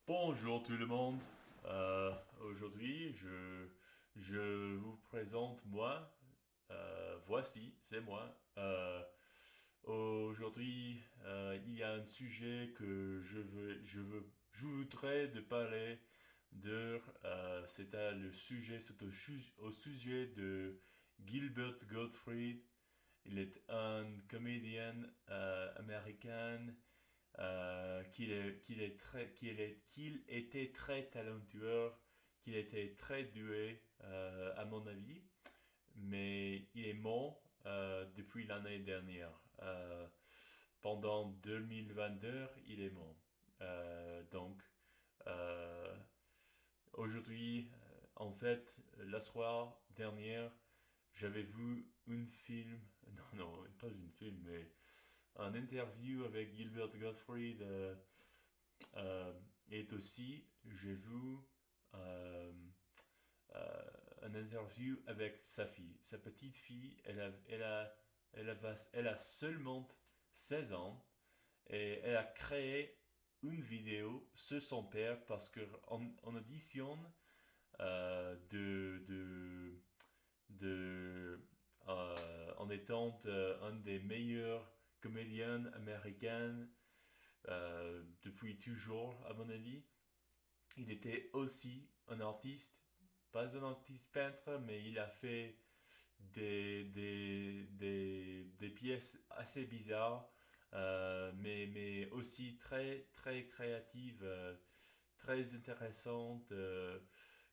Bonjour tout le monde. Aujourd'hui, je vous présente moi. Voici, c'est moi. Aujourd'hui, il y a un sujet que je voudrais de parler de. C'est au sujet de Gilbert Gottfried. Il est un comédien américain qu'il était très talentueux, qu'il était très doué, à mon avis, mais il est mort depuis l'année dernière. Pendant 2022, il est mort. Donc, euh, aujourd'hui, en fait, la soirée dernière, j'avais vu un film, non, non, pas un film, mais un interview avec Gilbert Gottfried. Et aussi, j'ai vu euh, un interview avec sa fille. Sa petite fille, elle a seulement 16 ans et elle a créé une vidéo sur son père parce qu'en audition de en étant un des meilleurs comédiens américains depuis toujours, à mon avis. Il était aussi un artiste, pas un artiste peintre, mais il a fait des pièces assez bizarres, mais aussi très, très créatives, très intéressantes,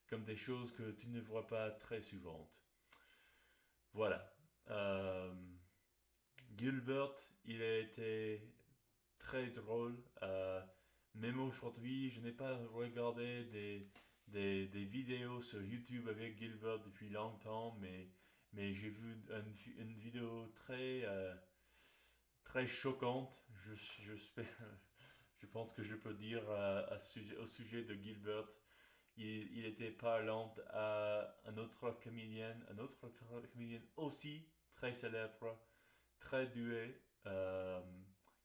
comme des choses que tu ne vois pas très souvent. Voilà. Euh, Gilbert, il a été très drôle. Même aujourd'hui, je n'ai pas regardé des vidéos sur YouTube avec Gilbert depuis longtemps, mais j'ai vu une vidéo très choquante. Je pense que je peux dire au sujet de Gilbert. Il était parlant à un autre comédien aussi très célèbre, très doué,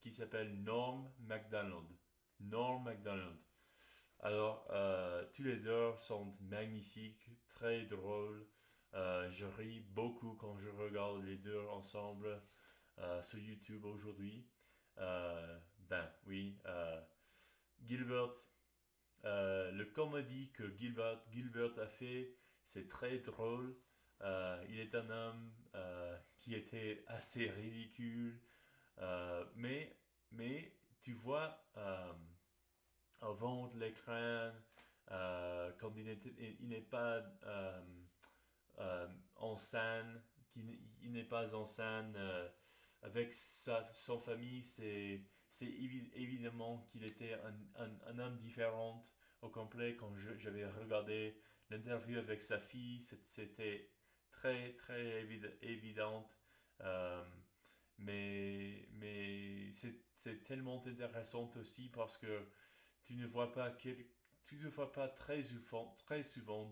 qui s'appelle Norm Macdonald. Norm Macdonald. Alors, tous les deux sont magnifiques, très drôles. Je ris beaucoup quand je regarde les deux ensemble sur YouTube aujourd'hui. Ben oui, Gilbert, le comédie que Gilbert a fait, c'est très drôle. Il est un homme qui était assez ridicule, mais tu vois, avant de l'écran, quand il n'est pas en scène, il n'est pas en scène avec son famille, c'est évidemment qu'il était un homme différent au complet. Quand j'avais regardé l'interview avec sa fille, c'était très, très évident. Euh, mais c'est tellement intéressant aussi parce que tu ne vois pas, tu ne vois pas très souvent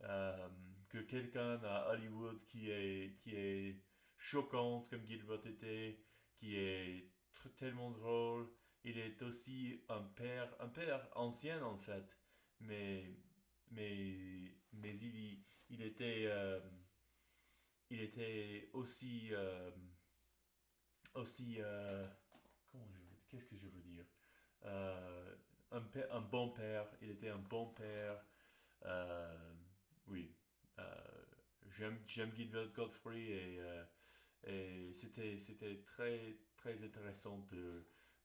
euh, que quelqu'un à Hollywood qui est choquante comme Gilbert était, qui est tellement drôle. Il est aussi un père ancien en fait, mais, mais il était aussi qu'est-ce que je veux dire? Un bon père, il était un bon père. Euh, oui, euh, j'aime Gilbert Godfrey et c'était très, très intéressant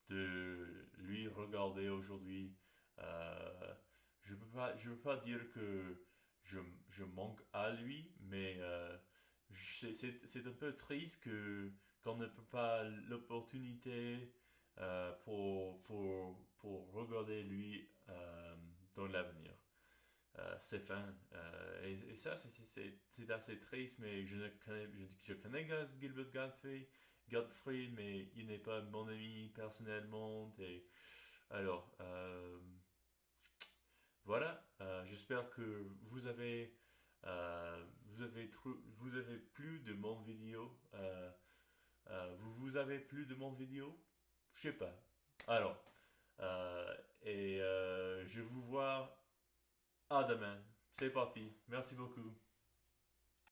de lui regarder aujourd'hui. Euh, je peux pas dire que je manque à lui, mais c'est un peu triste qu'on ne peut pas l'opportunité pour regarder lui dans l'avenir. C'est fin. Et ça, c'est assez triste, mais je connais Gilbert Godfrey, mais il n'est pas mon ami personnellement. Et alors, voilà. J'espère que vous avez plus de mon vidéo. Vous avez plus de mon vidéo? Je sais pas. Alors, et je vous vois à demain. C'est parti. Merci beaucoup.